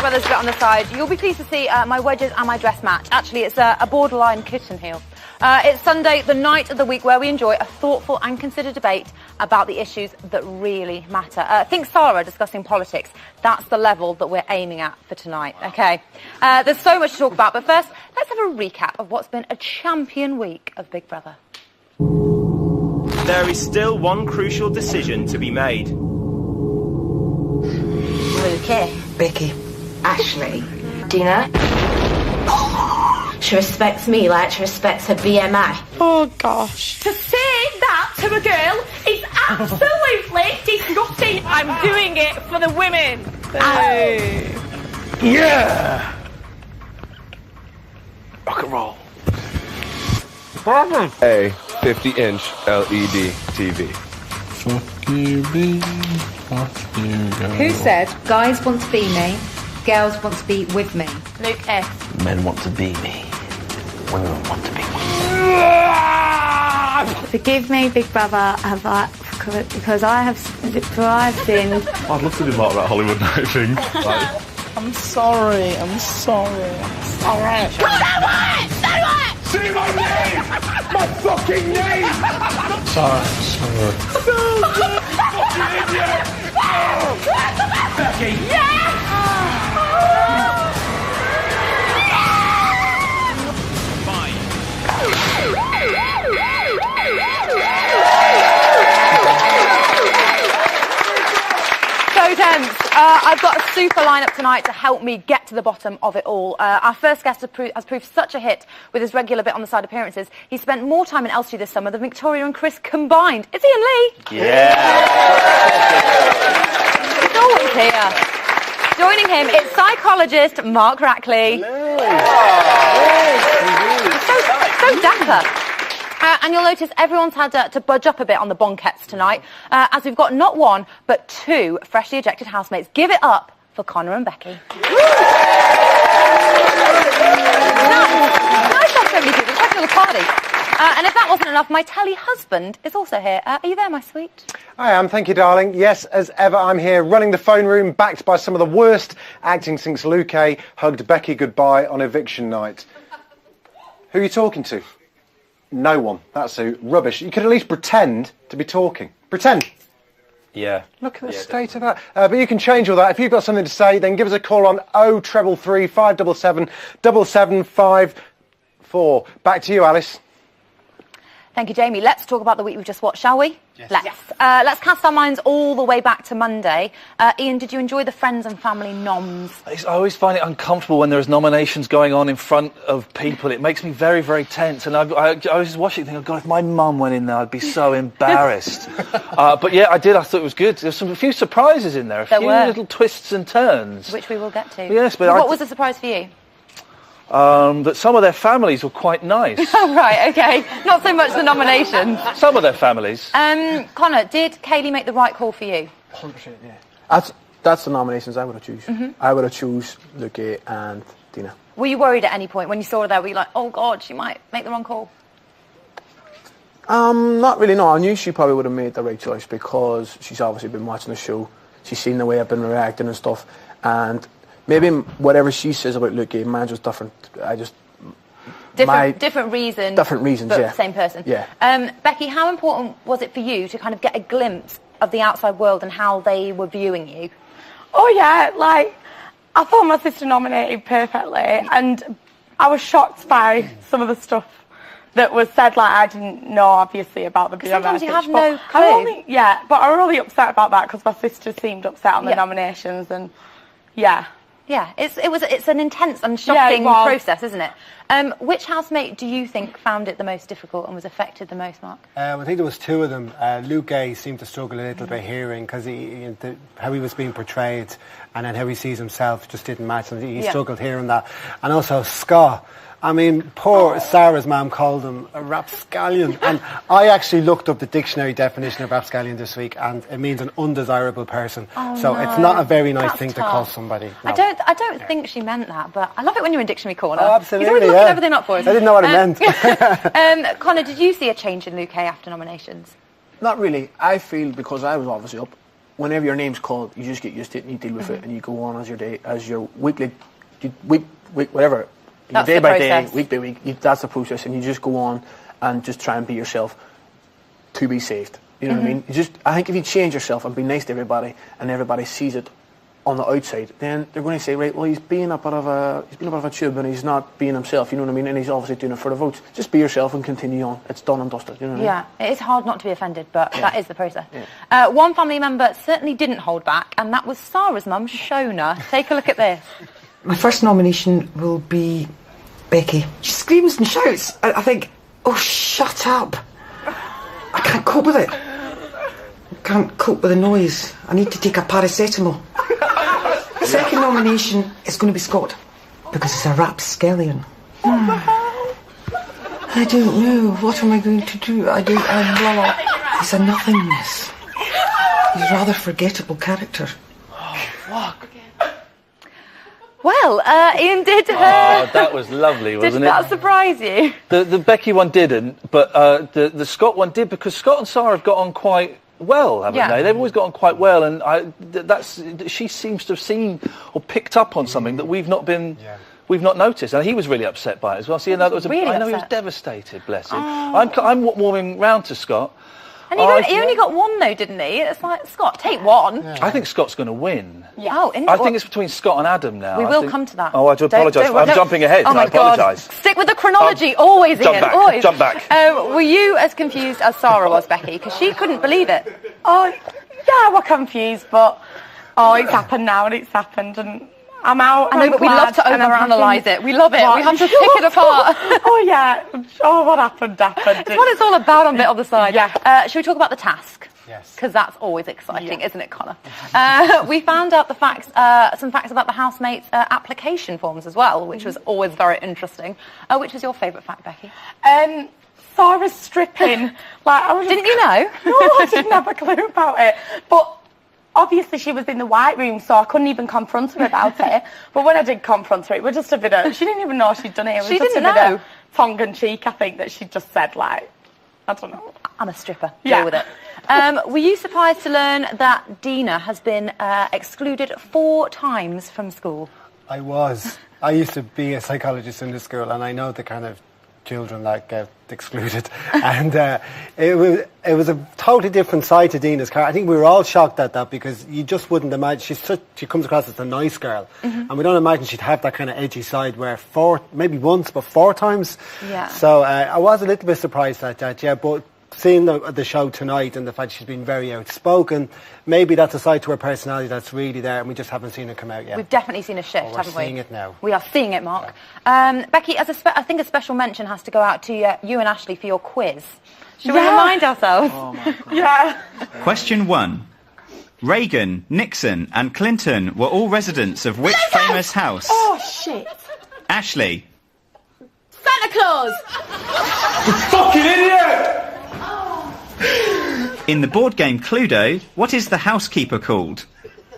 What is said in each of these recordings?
Brother's a bit on the side, you'll be pleased to see my wedges and my dress match. Actually, it's a borderline kitten heel. It's Sunday, the night of the week where we enjoy a thoughtful and considered debate about the issues that really matter. Think Sarah discussing politics. That's the level that we're aiming at for tonight, OK? There's so much to talk about, but first, let's have a recap of what's been a champion week of Big Brother. There is still one crucial decision to be made. Okay. Becky. Ashley. Dina. She respects me like she respects her BMI. Oh, gosh. To say that to a girl is absolutely disgusting. I'm doing it for the women. Hey. Yeah! Rock and roll. A 50-inch LED TV. Fuck you, B. Fuck you, girl. Who said guys want to be me, girls want to be with me? Luke S. Men want to be me. Women want to be me. Forgive me, Big Brother, because I have sinned. I'd love to do more of that Hollywood night thing. Like, I'm sorry. I'm sorry. Say my name! My fucking name! sorry. Becky! So tense. I've got a super lineup tonight to help me get to the bottom of it all. Our first guest has proved such a hit with his regular bit on the side appearances. He spent more time in Elstree this summer than Victoria and Chris combined. It's Ian Lee. Yeah. He's always here. Joining him, it's psychologist Mark Rackley. So dapper. And you'll notice everyone's had to budge up a bit on the bonkettes tonight, as we've got not one, but two freshly ejected housemates. Give it up for Connor and Becky. Nice to have so many people. It's like a little party. And if that wasn't enough, my telly husband is also here. Are you there, my sweet? I am, thank you, darling. Yes, as ever, I'm here running the phone room, backed by some of the worst acting since Luke A hugged Becky goodbye on eviction night. Who are you talking to? No one. That's who. Rubbish. You could at least pretend to be talking. Pretend. Yeah. Look at the state of that. But you can change all that. If you've got something to say, then give us a call on 0333 577 7754. Back to you, Alice. Thank you, Jamie. Let's talk about the week we've just watched, shall we? Yes. Let's cast our minds all the way back to Monday. Ian, did you enjoy the friends and family noms? I always find it uncomfortable when there's nominations going on in front of people. It makes me very, very tense. And I was just watching thinking, oh, God, if my mum went in there, I'd be so embarrassed. But yeah, I did. I thought it was good. There's a few surprises in there. A few little twists and turns. Which we will get to. Yes, but what was the surprise for you? That some of their families were quite nice. Oh, right, OK. Not so much the nominations. Some of their families. Connor, did Kaylee make the right call for you? 100%, yeah. That's the nominations I would have choose. Mm-hmm. I would have choose Luke A and Dina. Were you worried at any point when you saw her there? Were you like, oh, God, she might make the wrong call? Not really, no. I knew she probably would have made the right choice because she's obviously been watching the show. She's seen the way I've been reacting and stuff. And maybe whatever she says about Luke A, mine's just different. Different reasons. Different reasons, but yeah. Same person. Yeah. Becky, how important was it for you to kind of get a glimpse of the outside world and how they were viewing you? Oh, yeah, I thought my sister nominated perfectly, and I was shocked by some of the stuff that was said. I didn't know, obviously, about the BMI. Sometimes you have no clue. But I'm really upset about that because my sister seemed upset on the nominations, and yeah. Yeah, it's an intense and shocking process, isn't it? Which housemate do you think found it the most difficult and was affected the most, Mark? I think there was two of them. Luke A seemed to struggle a little bit hearing because how he was being portrayed and then how he sees himself just didn't match. And he struggled hearing that. And also Scott. I mean, poor Sarah's mum called him a rapscallion. And I actually looked up the dictionary definition of rapscallion this week, and it means an undesirable person. It's not a very nice thing to call somebody. No. I don't think she meant that, but I love it when you're in dictionary corner. Oh, absolutely, He's always looking everything up for us. I didn't know what it meant. Connor, did you see a change in Luke A after nominations? Not really. I feel because I was obviously up, whenever your name's called, you just get used to it and you deal with it, and you go on as your weekly, whatever, That's day the by process. day, week by week. That's the process, and you just go on and just try and be yourself to be saved. You know what I mean? I think if you change yourself and be nice to everybody, and everybody sees it on the outside, then they're going to say, right, well, he's being a bit of a tube, and he's not being himself. You know what I mean? And he's obviously doing it for the votes. Just be yourself and continue on. It's done and dusted. You know what I mean? Yeah, it is hard not to be offended, but that is the process. Yeah. One family member certainly didn't hold back, and that was Sarah's mum, Shona. Take a look at this. My first nomination will be Becky. She screams and shouts. I think, oh, shut up. I can't cope with it. I can't cope with the noise. I need to take a paracetamol. Second nomination is going to be Scott, because he's a rapscallion. I don't know. What am I going to do? He's a nothingness. He's a rather forgettable character. Well, Ian did her. Oh, that was lovely, wasn't it? Did that surprise you? The Becky one didn't, but the Scott one did, because Scott and Sarah have got on quite well, haven't they? They've always got on quite well, and she seems to have seen or picked up on something that we've not noticed, and he was really upset by it as well. So, I know he was devastated, bless him. I'm warming round to Scott. And he only got one, though, didn't he? It's like, Scott, take one. Yeah. I think Scott's going to win. Yeah. Oh, I think it's between Scott and Adam now. We will come to that. Oh, I do apologise. I'm jumping ahead. Oh, my I apologise. God. Stick with the chronology, always, Ian. Always. Jump back. Were you as confused as Sarah was, Becky? Because she couldn't believe it. Oh, yeah, we're confused, but it's happened now, and it's happened, and I'm out. I know, but we love to overanalyse it. We love it. We have to pick it apart. Oh, yeah. Oh, what happened. It's what it's all about on Bit on the Side. Yeah. Shall we talk about the task? Yes. Because that's always exciting, isn't it, Connor? We found out some facts about the housemates' application forms as well, which was always very interesting. Which was your favourite fact, Becky? Sarah's stripping. Didn't you know? No, I didn't have a clue about it. But obviously she was in the white room, so I couldn't even confront her about it. But when I did confront her, it was just a bit of... She didn't even know she'd done it. It was She just didn't a bit know. of tongue-in-cheek, I think, that she just said, I don't know. I'm a stripper. Deal with it. Were you surprised to learn that Dina has been excluded 4 times from school? I was. I used to be a psychologist in the school, and I know the kind of children that get excluded. And it was a totally different side to Dina's character. I think we were all shocked at that, because you just wouldn't imagine. She comes across as a nice girl, and we don't imagine she'd have that kind of edgy side where maybe once, but 4 times. Yeah. So I was a little bit surprised at that, but seeing the show tonight and the fact she's been very outspoken, maybe that's a side to her personality that's really there, and we just haven't seen it come out yet. We've definitely seen a shift, haven't we? We're seeing it now. We are seeing it, Mark. Becky, I think a special mention has to go out to you and Ashley for your quiz. Shall we remind ourselves? Oh, my God. Yeah. Question 1. Reagan, Nixon and Clinton were all residents of which famous house? Oh, shit. Ashley. Santa Claus! You fucking idiot! In the board game Cluedo, what is the housekeeper called?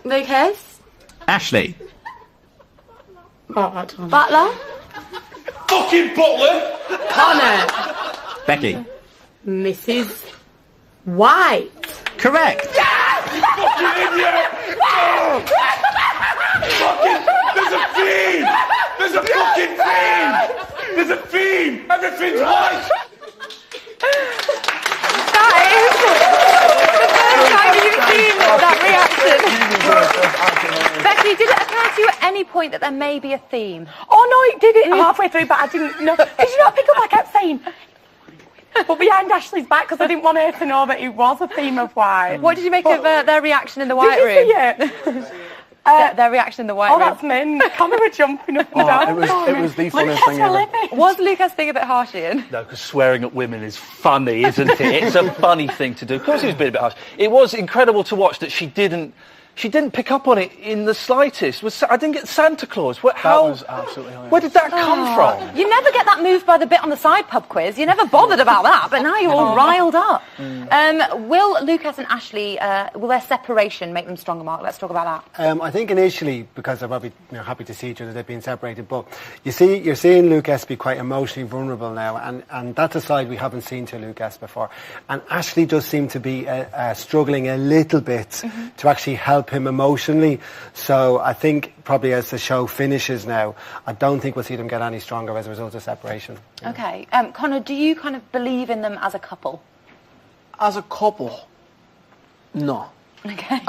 Lucas? Ashley. Butler? Fucking butler! Connor? Becky. Mrs. White? Correct. Fucking idiot! There's a theme! There's a fucking theme! There's a theme! Everything's white! Becky, did it occur to you at any point that there may be a theme? Oh, no, it did it halfway through, but I didn't know. Did you not pick up? I kept saying... But behind Ashley's back, because I didn't want her to know that it was a theme of white. What did you make of their reaction in the white room? Did you see it? Their reaction in the white room. Oh, that's men. Connor were jumping up and down. It was the funniest thing ever. Was Lucas being a bit harsh, Ian? No, because swearing at women is funny, isn't it? It's a funny thing to do. Of course he was being a bit harsh. It was incredible to watch that she didn't she didn't pick up on it in the slightest. I didn't get Santa Claus. That was absolutely hilarious. Where did that come from? You never get that moved by the bit on the side pub quiz. You never bothered about that, but now you're all riled up. Will Lucas and Ashley, will their separation make them stronger, Mark? Let's talk about that. I think initially, because they're probably happy to see each other, they've been separated, but you're seeing Lucas be quite emotionally vulnerable now, and that's a side we haven't seen to Lucas before. And Ashley does seem to be struggling a little bit to actually help him emotionally. So I think probably as the show finishes now, I don't think we'll see them get any stronger as a result of separation. Okay. Connor, do you kind of believe in them as a couple? As a couple? No. Okay.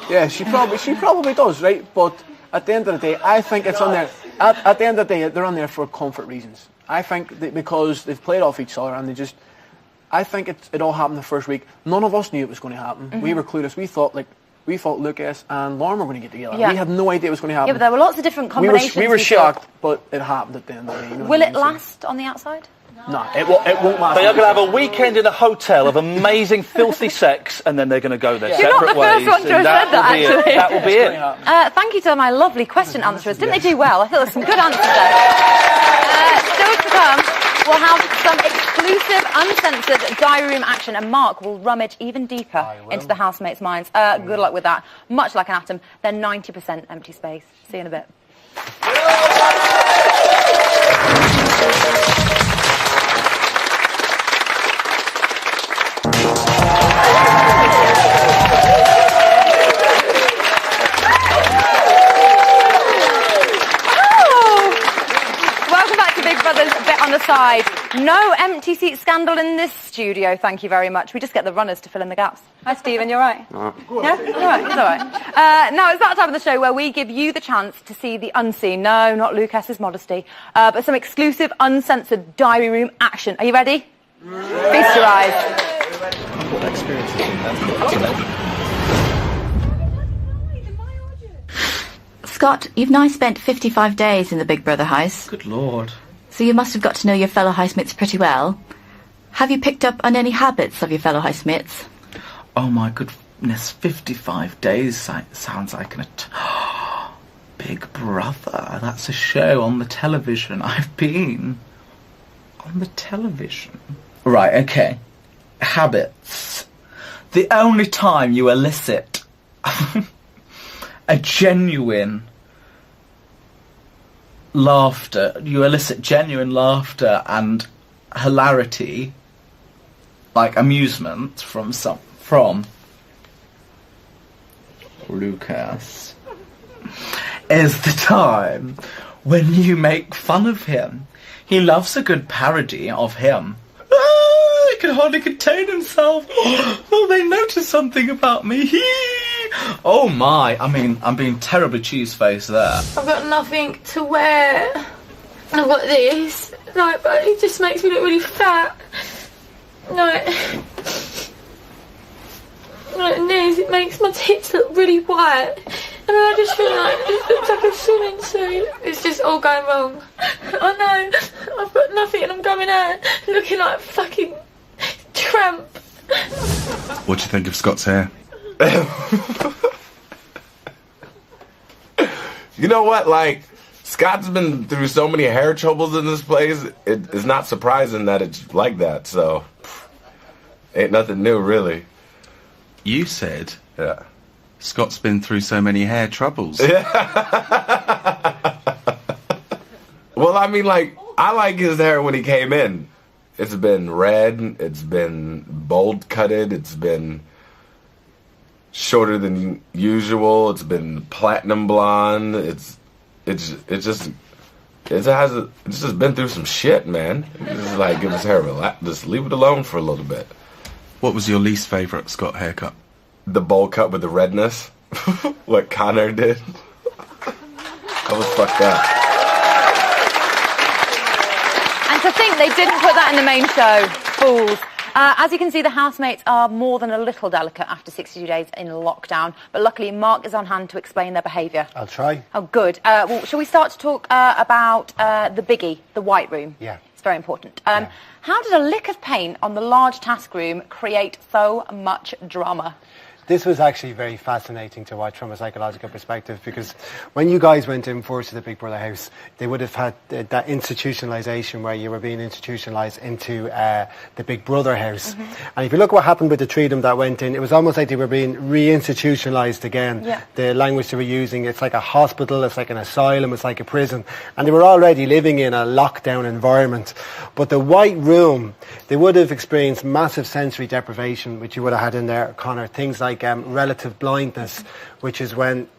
Yeah, she probably does, right? But at the end of the day, I think it's on there. At the end of the day, they're on there for comfort reasons. I think that because they've played off each other and I think it all happened the first week. None of us knew it was going to happen. We were clueless. We thought Lucas and Lauren were going to get together. Yeah. We had no idea it was going to happen. Yeah, but there were lots of different combinations. We were shocked, but it happened at the end of the day. You know Will it last on the outside? No, it won't last. They're going to have a weekend in a hotel of amazing, filthy sex, and then they're going to go their You're separate not the ways. first one to have said that, actually. That will be it. Thank you to my lovely question answerers. Didn't they do well? I thought there were some good answers there. Still to come, we'll have some exclusive, uncensored diary room action, and Mark will rummage even deeper into the housemates' minds. Good luck with that. Much like an atom, they're 90% empty space. See you in a bit. On the side. No empty seat scandal in this studio, thank you very much. We just get the runners to fill in the gaps. Hi, Stephen, you all right? Yeah? All right, it's all right. Now, it's that time of the show where we give you the chance to see the unseen. No, not Lucas's modesty, but some exclusive, uncensored diary room action. Are you ready? Feast your eyes. Scott, you've now spent 55 days in the Big Brother house. Good Lord. So you must have got to know your fellow housemates pretty well. Have you picked up on any habits of your fellow housemates? Oh my goodness, 55 days sounds like Big Brother. That's a show on the television. I've been on the television. Right, okay. Habits. The only time you elicit a genuine laughter, you elicit genuine laughter and hilarity, like amusement from Lucas, is the time when you make fun of him. He loves a good parody of him. He can hardly contain himself. Will they notice something about me? Oh my, I mean, I'm being terribly cheese-faced there. I've got nothing to wear. I've got this. No, but it just makes me look really fat. Like this, it makes my tits look really white. And I just feel like it looks like a swimming suit. It's just all going wrong. I know, I've got nothing and I'm going out looking like a fucking tramp. What do you think of Scott's hair? You know what, like, Scott's been through so many hair troubles in this place, it's not surprising that it's like that, so ain't nothing new, really. You said Yeah. Scott's been through so many hair troubles. Well, I mean, like, I like his hair when he came in. It's been red, it's been bold cutted, it's been shorter than usual, it's been platinum blonde, it's just been through some shit, man. Just like give his hair just leave it alone for a little bit. What was your least favourite Scott haircut? The bowl cut with the redness. What Connor did. That was fucked up. And to think they didn't put that in the main show. Fools. As you can see, the housemates are more than a little delicate after 62 days in lockdown. But luckily, Mark is on hand to explain their behaviour. I'll try. Oh, good. Well, shall we start to talk about the biggie, the white room? Yeah. It's very important. How did a lick of paint on the large task room create so much drama? This was actually very fascinating to watch from a psychological perspective, because when you guys went in first to the Big Brother house, they would have had that institutionalisation where you were being institutionalised into the Big Brother house. And if you look at what happened with the three of them that went in, it was almost like they were being reinstitutionalised again. Yeah. The language they were using, it's like a hospital, it's like an asylum, it's like a prison. And they were already living in a lockdown environment. But the white room, they would have experienced massive sensory deprivation, which you would have had in there, Conor. Things like relative blindness, which is when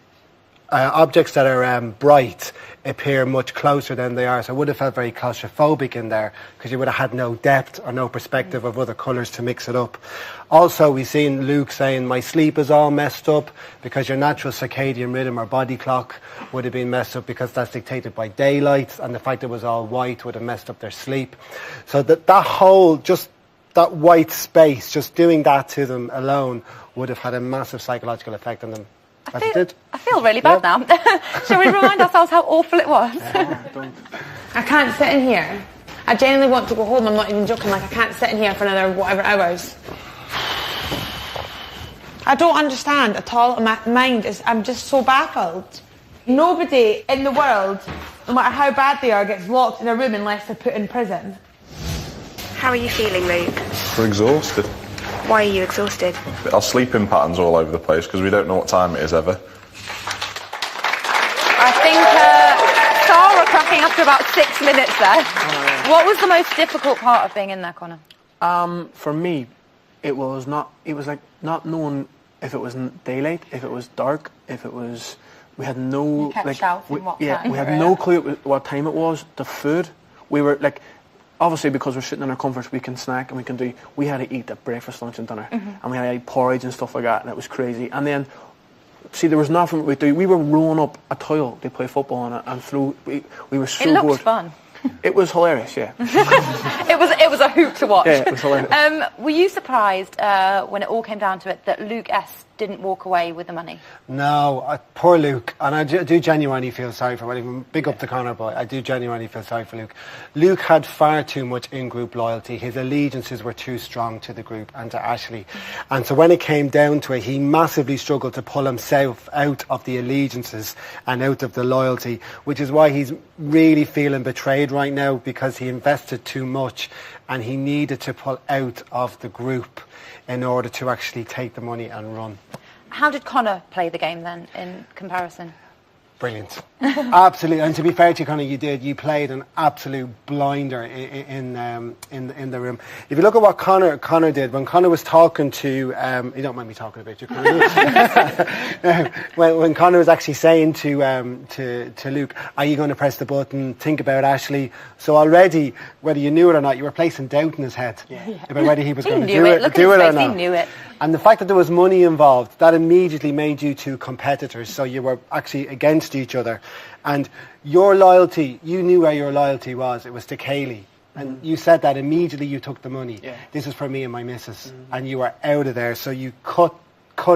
objects that are bright appear much closer than they are. So I would have felt very claustrophobic in there, because you would have had no depth or no perspective of other colours to mix it up. Also, we've seen Luke saying, my sleep is all messed up, because your natural circadian rhythm or body clock would have been messed up, because that's dictated by daylight, and the fact it was all white would have messed up their sleep. So that whole, just that white space, just doing that to them alone would have had a massive psychological effect on them. I feel really bad now. Shall we remind ourselves how awful it was? I can't sit in here. I genuinely want to go home. I'm not even joking. Like, I can't sit in here for another whatever hours. I don't understand at all. My mind is... I'm just so baffled. Nobody in the world, no matter how bad they are, gets locked in a room unless they're put in prison. How are you feeling, Luke? We're exhausted. Why are you exhausted? Our sleeping patterns all over the place because we don't know what time it is ever. I think Sarah cracking after about 6 minutes there. What was the most difficult part of being in there, Conor? For me, it was like not knowing if it was daylight, if it was dark, if it was... We had no... You kept shouting what time. We had no clue what time it was. The food, we were like... Obviously, because we're sitting in our comforts, we can snack and we can do... We had to eat at breakfast, lunch and dinner. And we had to eat porridge and stuff like that, and it was crazy. And then, see, there was nothing we do. We were rolling up a tile to play football on it, and through... We were so bored. It looked fun. It was hilarious, yeah. It was a hoot to watch. Yeah, it was hilarious. Were you surprised when it all came down to it that Luke S didn't walk away with the money? No, poor Luke, and I do genuinely feel sorry for him. Big up to Conor, but I do genuinely feel sorry for Luke. Luke had far too much in-group loyalty. His allegiances were too strong to the group and to Ashley. And so when it came down to it, he massively struggled to pull himself out of the allegiances and out of the loyalty, which is why he's really feeling betrayed right now, because he invested too much and he needed to pull out of the group in order to actually take the money and run. How did Conor play the game then, in comparison? Brilliant. Absolutely. And to be fair to you, Conor, you played an absolute blinder in the room. If you look at what Conor did, when Conor was talking to... you don't mind me talking about you, Conor. when Conor was actually saying to Luke, are you going to press the button, think about Ashley? So already, whether you knew it or not, you were placing doubt in his head about whether he was going to do it or not. He knew it. And the fact that there was money involved, that immediately made you two competitors, so you were actually against each other. And your loyalty, you knew where your loyalty was. It was to Kaylee. And you said that immediately you took the money. Yeah. This is for me and my missus. And you were out of there, so you cut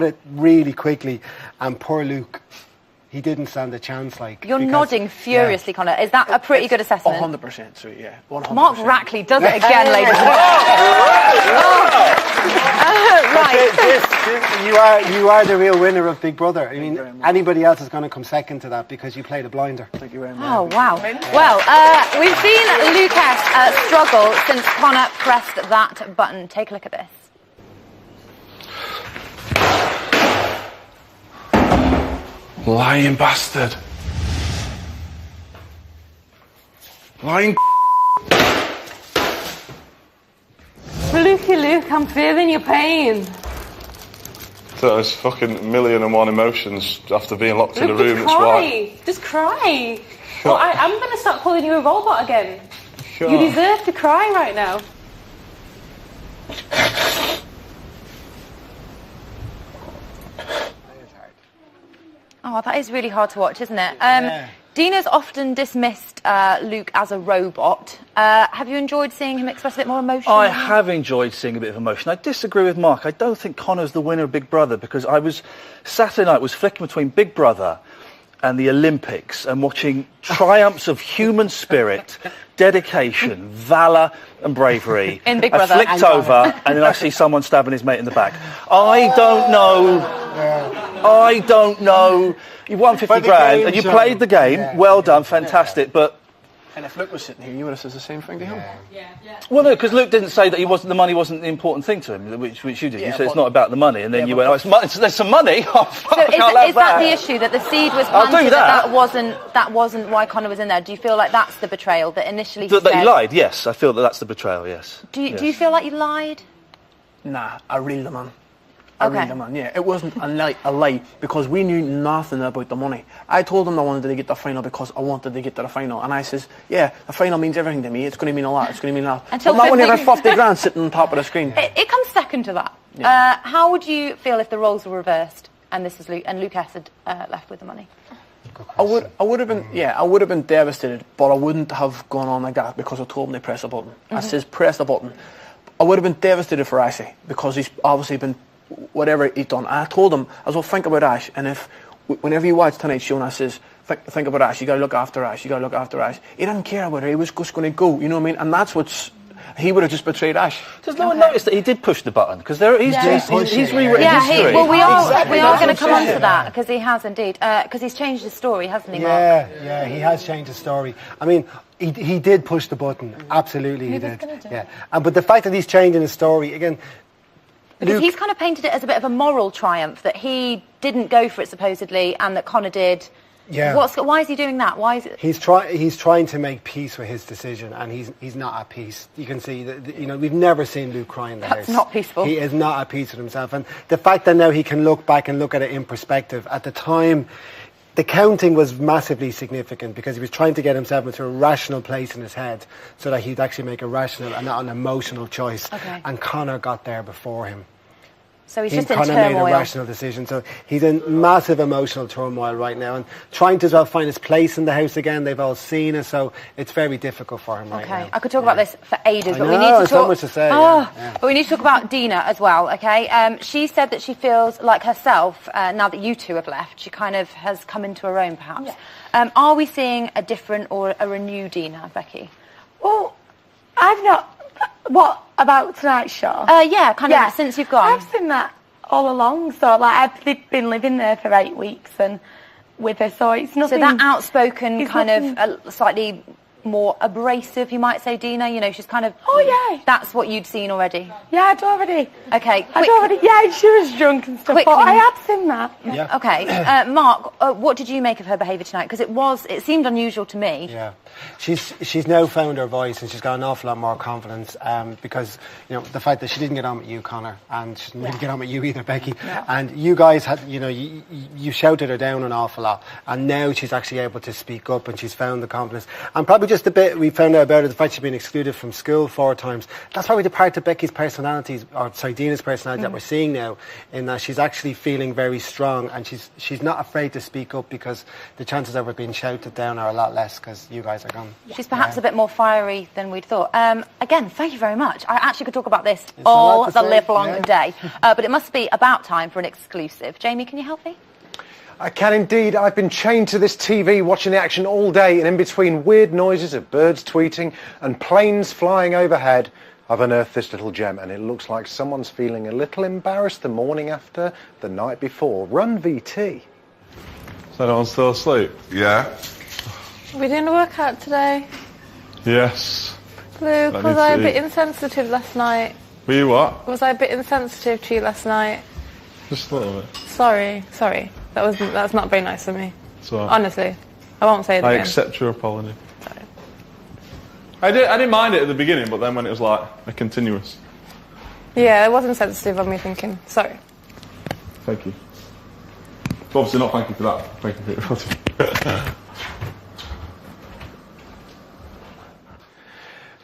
it really quickly. And poor Luke, he didn't stand a chance. You're nodding furiously, Conor. Is that a pretty good assessment? 100%, so yeah. 100%. Mark Rackley does it again, ladies and right. You are the real winner of Big Brother. I mean, anybody else is going to come second to that because you played a blinder. Thank you very much. Oh, wow. Well, we've seen Lucas struggle since Conor pressed that button. Take a look at this. Lying bastard. Lying. Lukey Luke, I'm feeling your pain. There's fucking 1,000,001 emotions after being locked in a Luke, room. just That's cry. why. Just cry. Well, I'm going to start calling you a robot again. Sure. You deserve to cry right now. Oh, that is really hard to watch, isn't it? Dina's often dismissed Luke as a robot. Have you enjoyed seeing him express a bit more emotion? I have enjoyed seeing a bit of emotion. I disagree with Mark. I don't think Conor's the winner of Big Brother, because Saturday night was flicking between Big Brother and the Olympics and watching triumphs of human spirit, dedication, valour and bravery. In Big Brother. I flicked over and then I see someone stabbing his mate in the back. I don't know. You won 50 grand and you played the game. Well done, fantastic. But And if Luke was sitting here, you would have said the same thing to him. well, no, because Luke didn't say that the money wasn't the important thing to him, which you did. You said it's not about the money, and then you went, "Oh, there's some money." Oh, fuck, So I can't have is that the issue, that the seed was I'll do planted, that. that wasn't why Connor was in there? Do you feel like that's the betrayal, that initially he That he said- lied? Yes, I feel that's the betrayal. Yes. Do you feel like you lied? Nah, I reeled him on. I Okay. reeled him on, yeah. It wasn't a lie because we knew nothing about the money. I told him I wanted to get the final because I wanted to get to the final. And I says, yeah, the final means everything to me. It's going to mean a lot. It's going to mean a lot. Until But not when you have 50 50 grand sitting on top of the screen. It comes second to that. How would you feel if the roles were reversed and this was Luke and Lucas had left with the money? I would have been devastated, but I wouldn't have gone on like that because I told him to press a button. I Mhm. says, press the button. I would have been devastated for Ashley because he's obviously been whatever he's done. And I told him, I was well, think about Ash, and whenever you watch tonight's show and I says, think about Ash, you got to look after Ash, you got to look after Ash. He didn't care about her, he was just going to go, you know what I mean? And that's he would have just betrayed Ash. Does no one notice that he did push the button? Because he's rewritten history. Well, we are going to come on to that, because he has indeed. Because he's changed his story, hasn't he, Mark? Yeah, he has changed his story. I mean, he did push the button. Absolutely, he did. Yeah, but the fact that he's changing his story again. Because he's kind of painted it as a bit of a moral triumph that he didn't go for it supposedly, and that Connor did. Yeah. Why is he doing that? Why is it? He's trying to make peace with his decision, and he's not at peace. You can see that, we've never seen Luke cry in the house. That's not peaceful. He is not at peace with himself, and the fact that now he can look back and look at it in perspective. At the time, the counting was massively significant because he was trying to get himself into a rational place in his head so that he'd actually make a rational and not an emotional choice. Okay. And Connor got there before him. So he's just in Connor turmoil. made a rational decision. So he's in massive emotional turmoil right now and trying to as well find his place in the house again. They've all seen it, so it's very difficult for him right now. Okay, I could talk about this for ages, but we know, need to there's so talk. much to say, Oh, yeah. But we need to talk about Dina as well. Okay, she said that she feels like herself now that you two have left. She kind of has come into her own, perhaps. Yeah. Are we seeing a different or a renewed Dina, Becky? Well, I've not. What about tonight's show? Yeah, kind of since you've gone. I've seen that all along. So I've been living there for 8 weeks and with her, so it's nothing. So that outspoken, it's kind nothing- of slightly more abrasive, you might say, Dina. She's kind of. Oh yeah. That's what you'd seen already. Yeah, I'd already. Okay. I'd already. Yeah, she was drunk and stuff. But I had seen that. Yeah. Okay, Mark, what did you make of her behaviour tonight? Because it seemed unusual to me. Yeah, she's now found her voice and she's got an awful lot more confidence because the fact that she didn't get on with you, Connor, and she didn't really get on with you either, Becky, and you guys had you shouted her down an awful lot, and now she's actually able to speak up and she's found the confidence. And probably just a bit we found out about her, the fact she's been excluded from school 4 times. That's probably the part of Becky's personality, Dina's personality that we're seeing now, in that she's actually feeling very strong and she's not afraid to speak up because the chances of her being shouted down are a lot less because you guys are gone. She's perhaps a bit more fiery than we'd thought. Again, thank you very much. I actually could talk about this all the livelong day, but it must be about time for an exclusive. Jamie, can you help me? I can indeed. I've been chained to this TV watching the action all day, and in between weird noises of birds tweeting and planes flying overhead, I've unearthed this little gem, and it looks like someone's feeling a little embarrassed the morning after the night before. Run VT. Is anyone still asleep? Yeah. We didn't work out today. Yes. Luke, I was need I a to bit eat. insensitive last night? Were you what? Was I a bit insensitive to you last night? Just a little bit. Sorry. That's not very nice of me. It's all right. Honestly, I won't say it I again. accept your apology. I didn't mind it at the beginning, but then when it was like a continuous. Yeah, it wasn't sensitive of me thinking. Sorry. Thank you. Obviously not thank you for that. Thank you for your apology.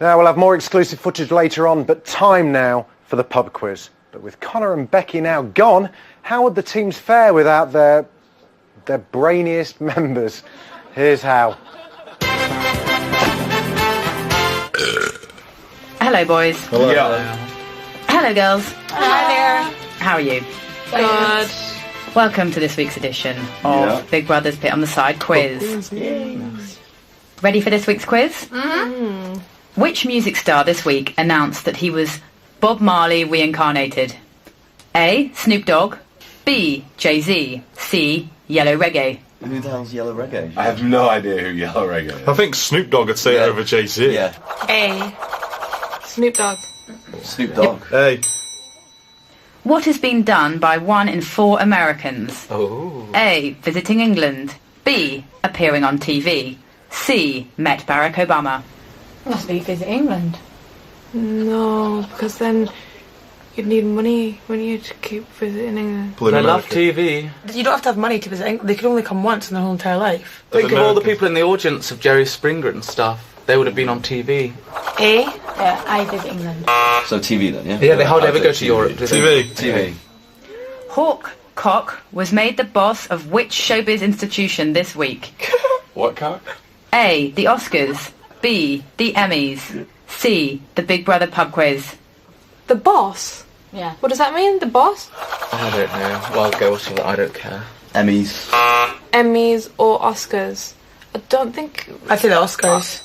Now, we'll have more exclusive footage later on, but time now for the pub quiz. But with Connor and Becky now gone, how would the teams fare without their brainiest members? Here's how. Hello, boys. Hello. Hello, girls. Hi there. How are you? Good. Welcome to this week's edition of Big Brother's Pit on the Side quiz. Ready for this week's quiz? Mm-hmm. Which music star this week announced that he was Bob Marley reincarnated? A. Snoop Dogg. B. Jay-Z. C. Yellow Reggae. Who the hell's Yellow Reggae? I have no idea who Yellow Reggae is. I think Snoop Dogg would say it over Jay-Z. Yeah. A. Snoop Dogg. Snoop Dogg. Hey. What has been done by 1 in 4 Americans? Oh. A. Visiting England. B. Appearing on TV. C. Met Barack Obama. Must be visit England. No, because then you'd need money when you to keep visiting England. They love TV. You don't have to have money to visit England. They could only come once in their whole entire life. Think of all the people in the audience of Jerry Springer and stuff. They would have been on TV. A? Yeah, I visit England. So TV then, yeah? Yeah, they hardly ever go to Europe, do they? TV. Hawk Cock was made the boss of which showbiz institution this week? What cock? A. The Oscars. B. The Emmys. C. The Big Brother pub quiz. The boss? Yeah. What does that mean? The boss? I don't know. Well, I'll go with something. I don't care. Emmys. Emmys or Oscars? I don't think... I'd say the Oscars.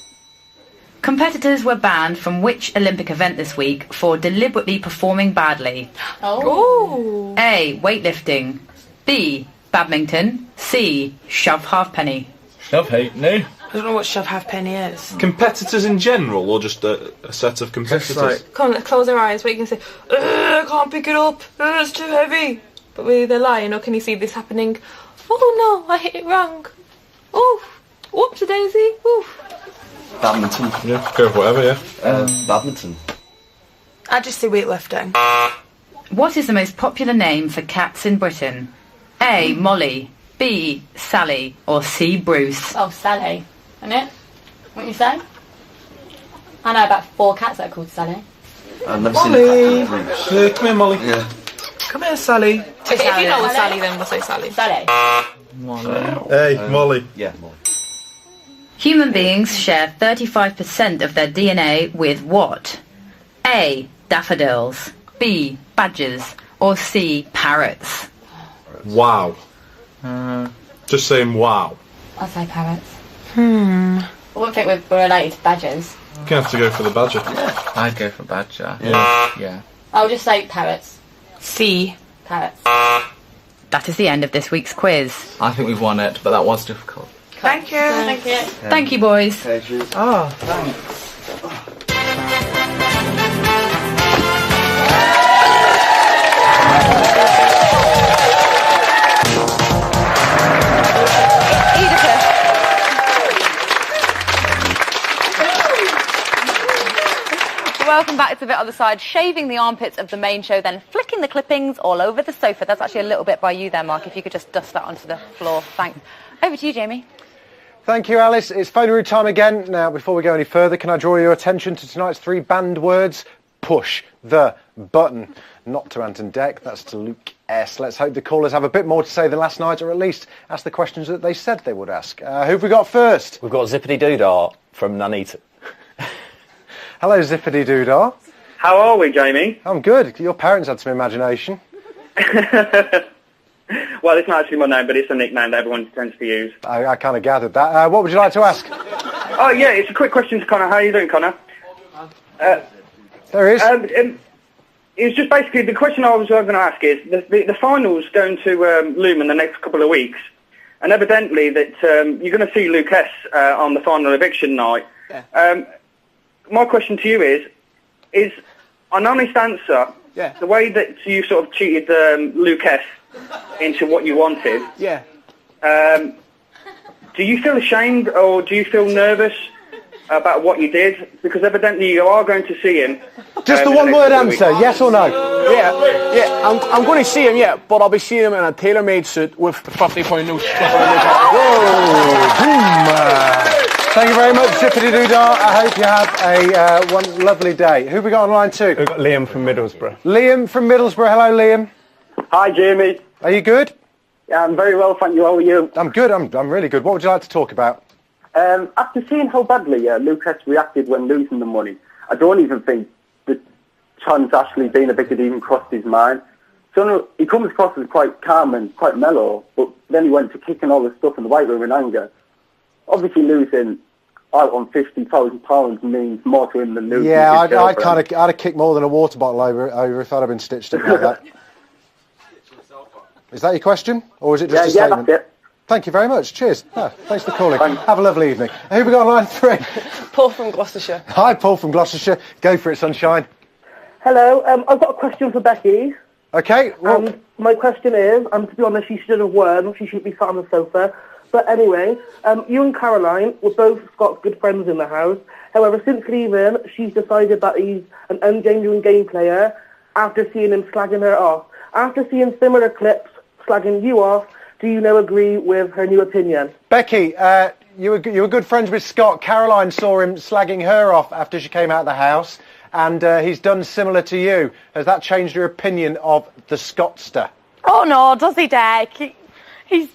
Competitors were banned from which Olympic event this week for deliberately performing badly? Oh. A. Weightlifting. B. Badminton. C. Shove halfpenny. Shove halfpenny. I don't know what shove halfpenny is. Competitors in general, or just a set of competitors? Come on, let's close our eyes. But you can say, I can't pick it up. It's too heavy. But really, they're lying. Or can you see this happening? Oh no, I hit it wrong. Oof. Whoops, daisy. Oof. Badminton. Yeah, go for whatever, yeah. Badminton. I'd just say weightlifting. What is the most popular name for cats in Britain? A. Molly. B. Sally. Or C. Bruce. Oh, Sally. Isn't it? What you say? I know about 4 cats that are called Sally. I've never Molly. seen a cat with Yeah, come here, Molly. Yeah. Come here, Sally. Okay, if you know Sally, then we'll say Sally. Sally. Hey, Molly. Yeah, Molly. Human beings share 35% of their DNA with what? A. Daffodils. B. Badgers. Or C. Parrots. Wow. Just saying wow. I'll say parrots. Hmm. I wouldn't think we're related to badgers. You're gonna have to go for the badger. I'd go for badger. Yeah. I'll just say parrots. C. Parrots. That is the end of this week's quiz. I think we've won it, but that was difficult. Thank you. Thank you. Thank you, boys. Oh, thanks. Welcome back to the other side, shaving the armpits of the main show, then flicking the clippings all over the sofa. That's actually a little bit by you there, Mark, if you could just dust that onto the floor. Thanks. Over to you, Jamie. Thank you, Alice. It's phone room time again. Now, before we go any further, can I draw your attention to tonight's 3 banned words? Push the button. Not to Ant and Dec, that's to Luke S. Let's hope the callers have a bit more to say than last night, or at least ask the questions that they said they would ask. Who have we got first? We've got Zippity Doodah from Nuneaton. Hello, Zippity Doodah. How are we, Jamie? I'm good. Your parents had some imagination. Well, it's not actually my name, but it's a nickname that everyone tends to use. I kind of gathered that. What would you like to ask? Oh, yeah, it's a quick question to Connor. How are you doing, Connor? There is. It's just basically, the question I was going to ask is, the final's going to loom in the next couple of weeks, and evidently that you're going to see Luke S on the final eviction night. Yeah. My question to you is an honest answer, the way that you sort of cheated Luke S into what you wanted, do you feel ashamed or do you feel nervous about what you did? Because evidently you are going to see him. Just the one-word answer, yes or no? Yeah, I'm going to see him, but I'll be seeing him in a tailor-made suit with £50 notes. Whoa, boom. Thank you very much, Zippity Doodah. I hope you have a one lovely day. Who have we got on line 2? We've got Liam from Middlesbrough. Liam from Middlesbrough. Hello, Liam. Hi, Jamie. Are you good? Yeah, I'm very well, thank you. How are you? I'm good. I'm really good. What would you like to talk about? After seeing how badly Lucas reacted when losing the money, I don't even think the chance actually being a bit had even crossed his mind. So he comes across as quite calm and quite mellow, but then he went to kicking all the stuff in the weight room in anger. Obviously, losing out on £50,000 means more to him than losing. Yeah, I'd have kicked more than a water bottle over if I'd have been stitched up like that. Is that your question, or is it just a statement? Yeah, that's it. Thank you very much. Cheers. Thanks for calling. Have a lovely evening. Who have we got on line 3? Paul from Gloucestershire. Hi, Paul from Gloucestershire. Go for it, sunshine. Hello, I've got a question for Becky. Okay. Well, my question is, to be honest, she should have won. She shouldn't be sat on the sofa. But anyway, you and Caroline were both Scott's good friends in the house. However, since leaving, she's decided that he's an ungenuine game player after seeing him slagging her off. After seeing similar clips slagging you off, do you now agree with her new opinion? Becky, you were good friends with Scott. Caroline saw him slagging her off after she came out of the house, and he's done similar to you. Has that changed your opinion of the Scottster? Oh no, does he, Dick? He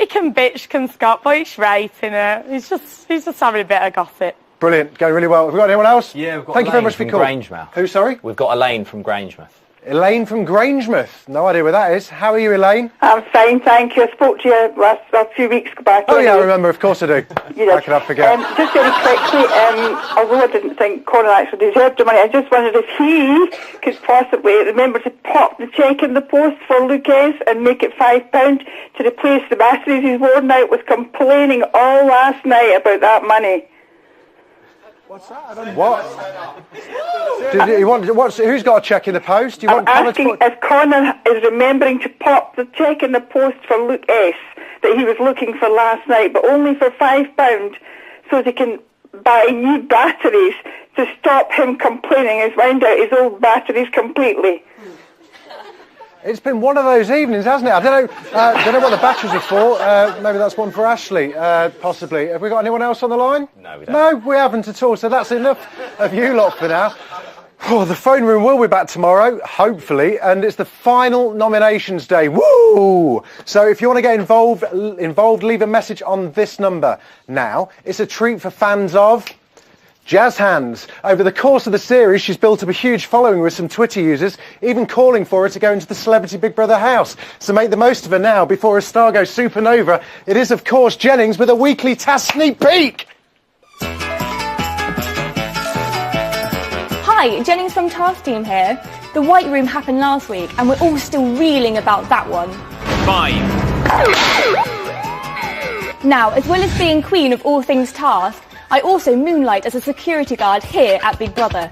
can bitch, can Scott, but he's right, innit? He's just having a bit of gossip. Brilliant, going really well. Have we got anyone else? Yeah, we've got Thank you very Elaine much for from your call. Grangemouth. Who, sorry? We've got Elaine from Grangemouth. Elaine from Grangemouth. No idea where that is. How are you, Elaine? I'm fine, thank you. I spoke to you a few weeks back. Oh, yeah, I remember. Of course I do. How could I forget? Just very quickly, although I didn't think Conan actually deserved the money, I just wondered if he could possibly remember to pop the cheque in the post for Lucas and make it £5 to replace the batteries he's worn out, was complaining all last night about that money. What's that? What? Who's got a cheque in the post? Do you want I'm asking if Conan is remembering to pop the cheque in the post for Luke S. that he was looking for last night, but only for £5, so they can buy new batteries to stop him complaining and find out his old batteries completely. It's been one of those evenings, hasn't it? I don't know what the batteries are for. Maybe that's one for Ashley, possibly. Have we got anyone else on the line? No, we don't. No, we haven't at all. So that's enough of you lot for now. Oh, the phone room will be back tomorrow, hopefully, and it's the final nominations day. Woo! So if you want to get involved, leave a message on this number now. It's a treat for fans of Jazz Hands. Over the course of the series, she's built up a huge following with some Twitter users, even calling for her to go into the Celebrity Big Brother house. So make the most of her now before her star goes supernova. It is, of course, Jennings with a weekly task sneak peek. Hi, Jennings from Task Team here. The White Room happened last week, and we're all still reeling about that one. 5. Now, as well as being queen of all things Task, I also moonlight as a security guard here at Big Brother.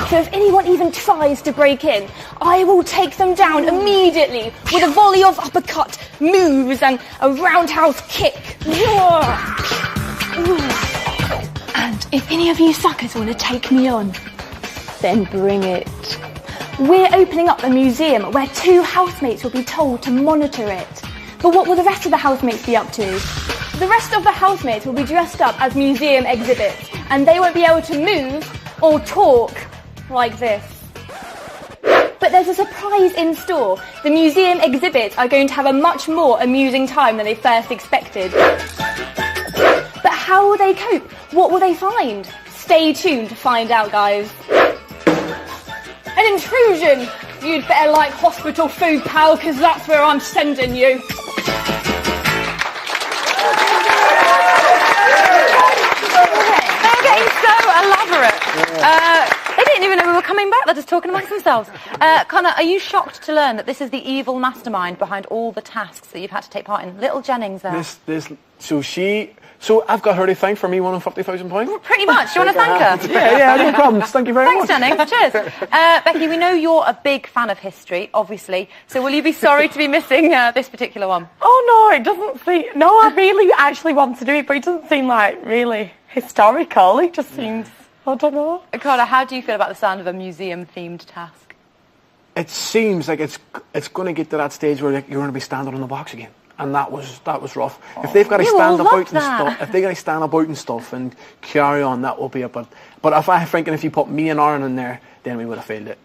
So if anyone even tries to break in, I will take them down immediately with a volley of uppercut moves and a roundhouse kick. And if any of you suckers want to take me on, then bring it. We're opening up a museum where 2 housemates will be told to monitor it. But what will the rest of the housemates be up to? The rest of the housemates will be dressed up as museum exhibits, and they won't be able to move or talk like this. But there's a surprise in store. The museum exhibits are going to have a much more amusing time than they first expected. But how will they cope? What will they find? Stay tuned to find out, guys. An intrusion! You'd better like hospital food, pal, because that's where I'm sending you. They're getting so elaborate. They didn't even know we were coming back. They're just talking amongst themselves. Connor, are you shocked to learn that this is the evil mastermind behind all the tasks that you've had to take part in? Little Jennings there. So I've got her to thank for me winning £50,000. Pretty much. Do you want to thank her? Yeah, no problems. Thank you very much. Thanks, Jennings. Cheers. Becky, we know you're a big fan of history, obviously. So will you be sorry to be missing this particular one? Oh no, it doesn't seem. No, I really actually want to do it, but it doesn't seem like really historical. It just seems. I don't know. Connor, how do you feel about the sound of a museum-themed task? It seems like it's going to get to that stage where you're going to be standing on the box again. And that was rough. If they've got to stand about and stuff, and carry on, that will be a bit. But if I thinking if you put me and Aaron in there, then we would have failed it.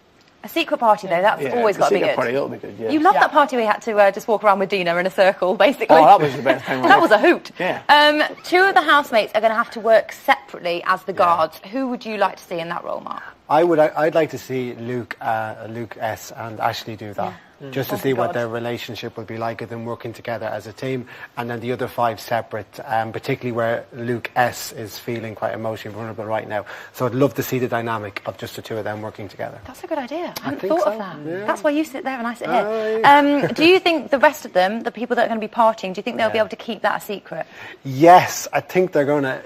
A secret party, though, that's always got to be good. Party, that'll be good. Yeah. You loved that party we had to just walk around with Dina in a circle, basically. Oh, that was the best time. That was a hoot. Yeah. 2 of the housemates are going to have to work separately as the guards. Who would you like to see in that role, Mark? I'd like to see Luke S and Ashley do that. Just to see what their relationship would be like of them working together as a team, and then the other 5 separate, particularly where Luke S is feeling quite emotionally vulnerable right now. So I'd love to see the dynamic of just the 2 of them working together. That's a good idea. I hadn't thought of that. Yeah. That's why you sit there and I sit here. Do you think the rest of them, the people that are going to be partying, do you think they'll be able to keep that a secret? Yes, I think they're going to.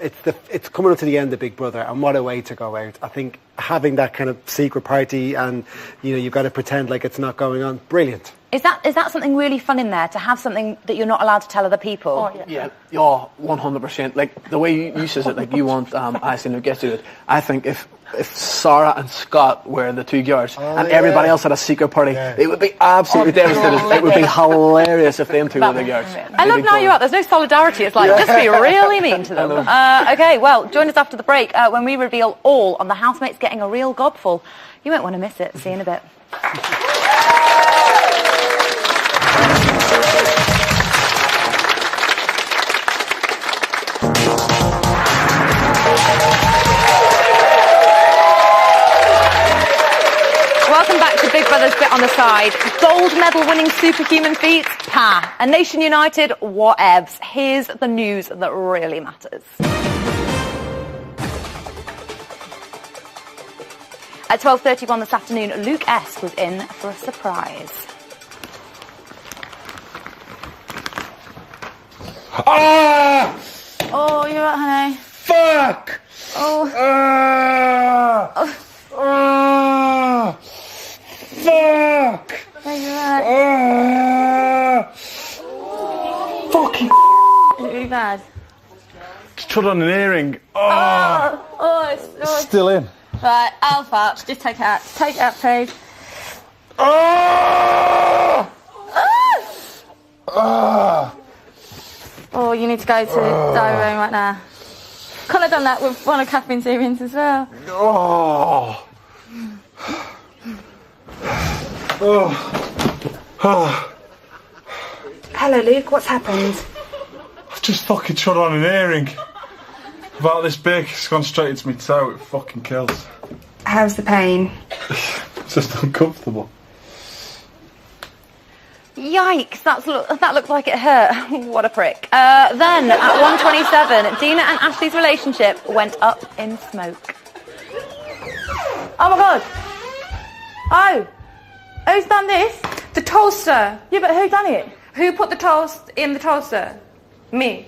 It's coming up to the end of Big Brother, and what a way to go out. I think having that kind of secret party, and you've got to pretend like it's not going on. Brilliant. Is that something really fun in there, to have something that you're not allowed to tell other people? Oh, yeah, 100%. Like the way you says it, like you want Ashley and Luke to it. I think if Sarah and Scott were the 2 girls and everybody else had a secret party, it would be absolutely devastating. It would be hilarious if them 2 were the girls. I love now you're out. There's no solidarity. It's like, just be really mean to them. Okay, well, join us after the break when we reveal all on the housemates getting a real gobful. You won't want to miss it. See you in a bit. Welcome back to Big Brother's Bit on the Side. Gold medal winning superhuman feats? Pa. A nation united? Whatevs. Here's the news that really matters. At 12:31 this afternoon, Luke S was in for a surprise. Ah! Oh, you're right, honey. Fuck! Oh. Fuck! Yeah, you're right. Fucking Is it really bad? just trod on an earring. Oh, It's still in. Right, Alpha, just take it out. Take it out, please. Oh! Oh, you need to go to the diary room right now. Could have done that with one of Catherine's earrings as well. Oh. Oh. Hello, Luke. What's happened? I've just fucking trod on an earring. About this big. It's gone straight into my toe. It fucking kills. How's the pain? It's just uncomfortable. Yikes, that looked like it hurt. What a prick. Then, at 1:27, Dina and Ashley's relationship went up in smoke. Oh my god. Oh. Who's done this? The toaster. Yeah, but who done it? Who put the toast in the toaster? Me.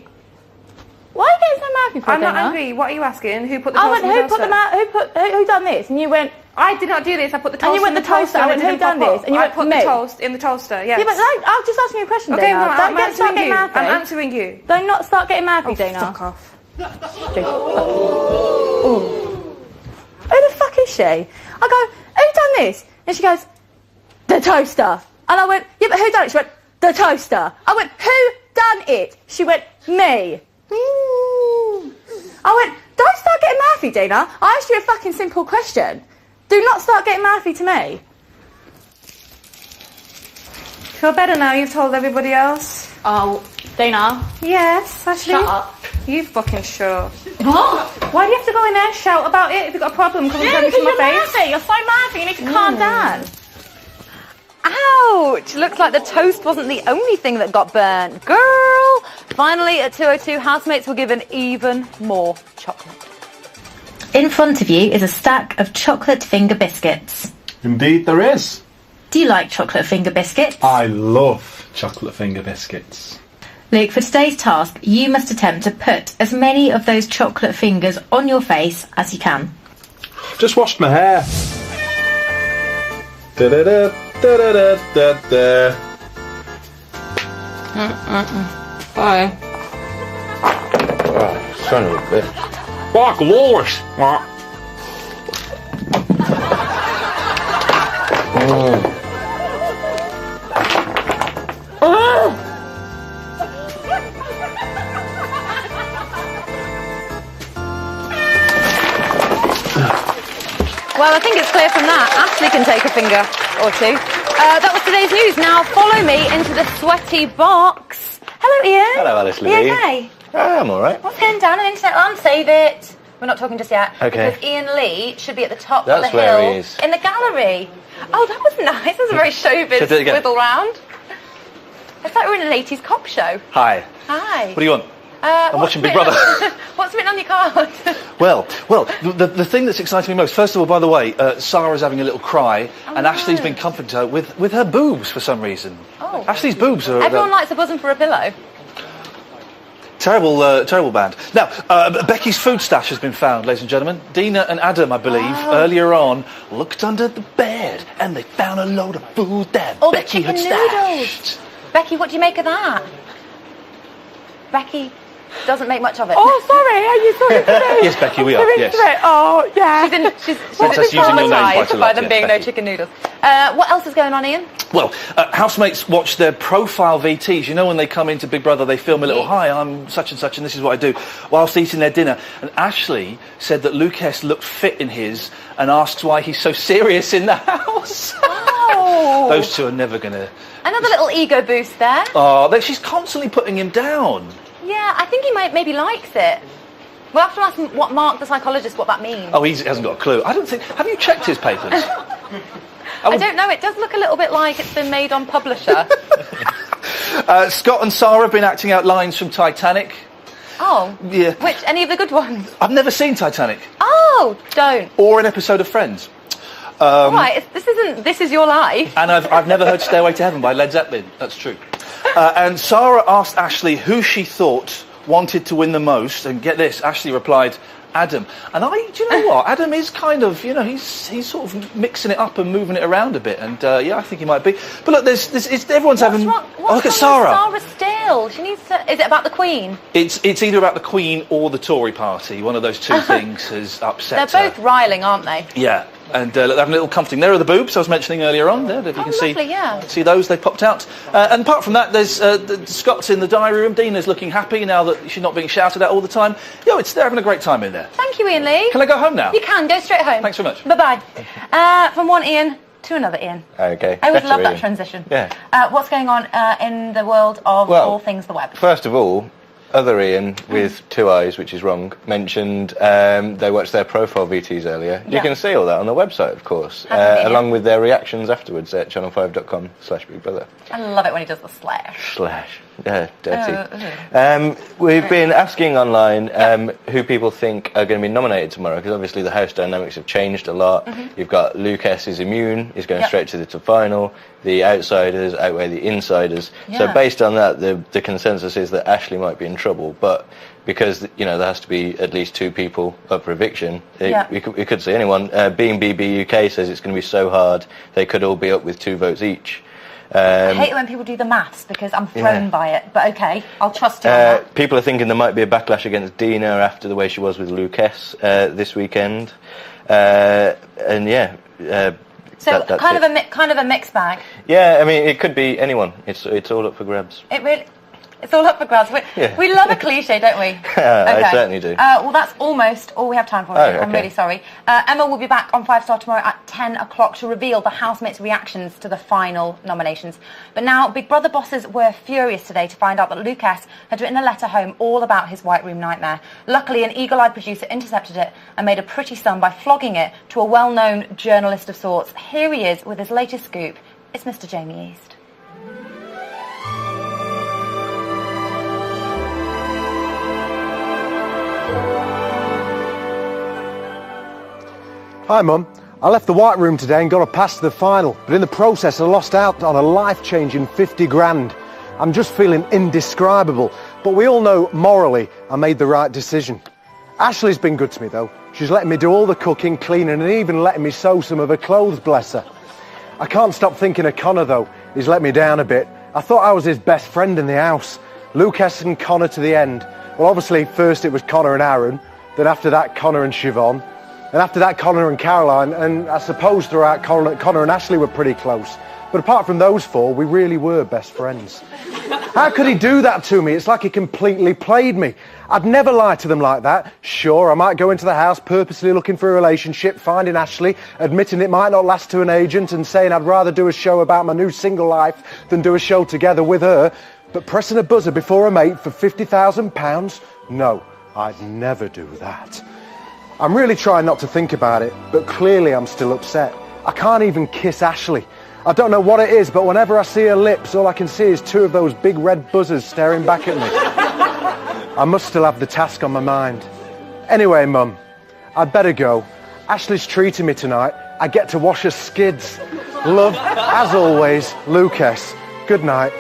Why are you getting so mad before I'm not dinner? angry. What are you asking? Who put the toaster in the toaster? Who done this? And you went... I did not do this. I put the toaster and you went in the toaster. I went, who done this? And you went, put me. the toast in the toaster, yes. Yeah, but I'll just ask you a question, okay, Dana. well, Don't start getting mad. I'm answering you. Don't not start getting mad, Dana. Fuck off. Who the fuck is she? I go, who done this? And she goes, the toaster. And I went, yeah, but who done it? She went, the toaster. I went, who done it? She went, me. I went, don't start getting mouthy, Dina. I asked you a fucking simple question. Do not start getting mouthy to me. Feel better now you've told everybody else? Oh, Dina. Yes, Ashley. Shut up. You fucking sure. What? Why do you have to go in there and shout about it? If you've got a problem, come and tell me to my face. Mouthy. You're so mouthy. You need to calm down. Ouch! Looks like the toast wasn't the only thing that got burnt. Girl! Finally, at 2:02, housemates were given even more chocolate. In front of you is a stack of chocolate finger biscuits. Indeed there is. Do you like chocolate finger biscuits? I love chocolate finger biscuits. Luke, for today's task, you must attempt to put as many of those chocolate fingers on your face as you can. I've just washed my hair. Da-da-da, da-da-da-da-da. Bye. Oh, son of a bitch. Fuck, Lois. Well, I think it's clear from that. Ashley can take a finger or two. That was today's news. Now follow me into the sweaty box. Hello, Ian. Hello, Alice Are you Lee. okay? I'm all right. What's going down on the internet? I'll save it. We're not talking just yet. Okay. Because Ian Lee should be at the top That's of the where hill he is. in the gallery. Oh, that was nice. That was a very showbiz Should I do it again? wiggle round. It's like we're in an 80s cop show. Hi. Hi. What do you want? I'm watching Big Brother. What's written on your card? Well, the thing that's exciting me most, first of all, by the way, Sarah's having a little cry, and Ashley's been comforting her with her boobs for some reason. Oh. Ashley's boobs are... Everyone likes a bosom for a pillow. Terrible band. Now, Becky's food stash has been found, ladies and gentlemen. Dina and Adam, I believe, earlier on, looked under the bed, and they found a load of food that All Becky the had chicken stashed. noodles. Becky, what do you make of that? Becky doesn't make much of it. Oh, sorry, are you talking to me? Yes, Becky, we are, I'm yes. into it. Oh, yeah. She's That's us using your name quite a traumatised lot, by them yes, being Becky. no chicken noodles. What else is going on, Ian? Well, housemates watch their profile VTs. You know, when they come into Big Brother, they film a little, hi, I'm such and such, and this is what I do, whilst eating their dinner. And Ashley said that Lucas looked fit in his and asks why he's so serious in the house. Oh. Those two are never going to... Another little ego boost there. Oh, she's constantly putting him down. Yeah, I think he maybe likes it. We'll have to ask him what Mark, the psychologist, what that means. Oh, he hasn't got a clue. I don't think... Have you checked his papers? I don't know. It does look a little bit like it's been made on Publisher. Scott and Sarah have been acting out lines from Titanic. Oh. Yeah. Which? Any of the good ones? I've never seen Titanic. Oh, don't. Or an episode of Friends. Right, this is your life. And I've never heard Stairway to Heaven by Led Zeppelin. That's true. And Sarah asked Ashley who she thought wanted to win the most, and get this, Ashley replied, Adam. And do you know what? Adam is kind of, he's sort of mixing it up and moving it around a bit, and yeah, I think he might be. But look, everyone's having... look at Sarah. Sarah still. She needs to... Is it about the Queen? It's either about the Queen or the Tory party. One of those two things has upset They're both riling, aren't they? Yeah. And look, they're having a little comforting. There are the boobs I was mentioning earlier on. There, if you can lovely, yeah. see those, they popped out. And apart from that, there's Scott's in the diary room. Dina's looking happy now that she's not being shouted at all the time. They're having a great time in there. Thank you, Ian Lee. Can I go home now? You can. Go straight home. Thanks very much. Bye-bye. From one Ian to another Ian. Okay. I always love Better that Ian. transition. Yeah. What's going on in the world of all things the web? First of all, other Ian with two eyes, which is wrong, mentioned they watched their profile VTs earlier. You Yeah. can see all that on the website, of course, Hasn't been, along with their reactions afterwards at channel5.com/Big Brother. I love it when he does the slash. Yeah, dirty. We've been asking online who people think are going to be nominated tomorrow, because obviously the house dynamics have changed a lot. You've got Lucas is immune, he's going straight to the final. The outsiders outweigh the insiders. So Yeah. based on that, the consensus is that Ashley might be in trouble. But because there has to be at least two people up for eviction, we could see anyone. Being BBUK says it's going to be so hard they could all be up with 2 votes each. I hate it when people do the maths because I'm thrown by it. But okay, I'll trust you on that. People are thinking there might be a backlash against Dina after the way she was with Lucas this weekend. And yeah. So that's kind of a mixed bag. Yeah, I mean, it could be anyone. It's all up for grabs. It's all up for grabs. We love a cliche, don't we? I certainly do. Well, that's almost all we have time for. I'm really sorry. Emma will be back on 5 Star tomorrow at 10 o'clock to reveal the housemates' reactions to the final nominations. But now, Big Brother bosses were furious today to find out that Lucas had written a letter home all about his White Room nightmare. Luckily, an eagle-eyed producer intercepted it and made a pretty sum by flogging it to a well-known journalist of sorts. Here he is with his latest scoop. It's Mr. Jamie East. Hi, Mum. I left the White Room today and got a pass to the final, but in the process I lost out on a life-changing 50 grand. I'm just feeling indescribable, but we all know morally I made the right decision. Ashley's been good to me though. She's letting me do all the cooking, cleaning and even letting me sew some of her clothes, bless her. I can't stop thinking of Connor though. He's let me down a bit. I thought I was his best friend in the house. Lucas and Connor to the end. Well, obviously first it was Connor and Aaron, then after that Connor and Siobhan. And after that, Connor and Caroline, and I suppose throughout Connor and Ashley were pretty close. But apart from those 4, we really were best friends. How could he do that to me? It's like he completely played me. I'd never lie to them like that. Sure, I might go into the house purposely looking for a relationship, finding Ashley, admitting it might not last to an agent and saying I'd rather do a show about my new single life than do a show together with her. But pressing a buzzer before a mate for £50,000? No, I'd never do that. I'm really trying not to think about it, but clearly I'm still upset. I can't even kiss Ashley. I don't know what it is, but whenever I see her lips, all I can see is two of those big red buzzers staring back at me. I must still have the task on my mind. Anyway, Mum, I'd better go. Ashley's treating me tonight. I get to wash her skids. Love, as always, Lucas. Good night.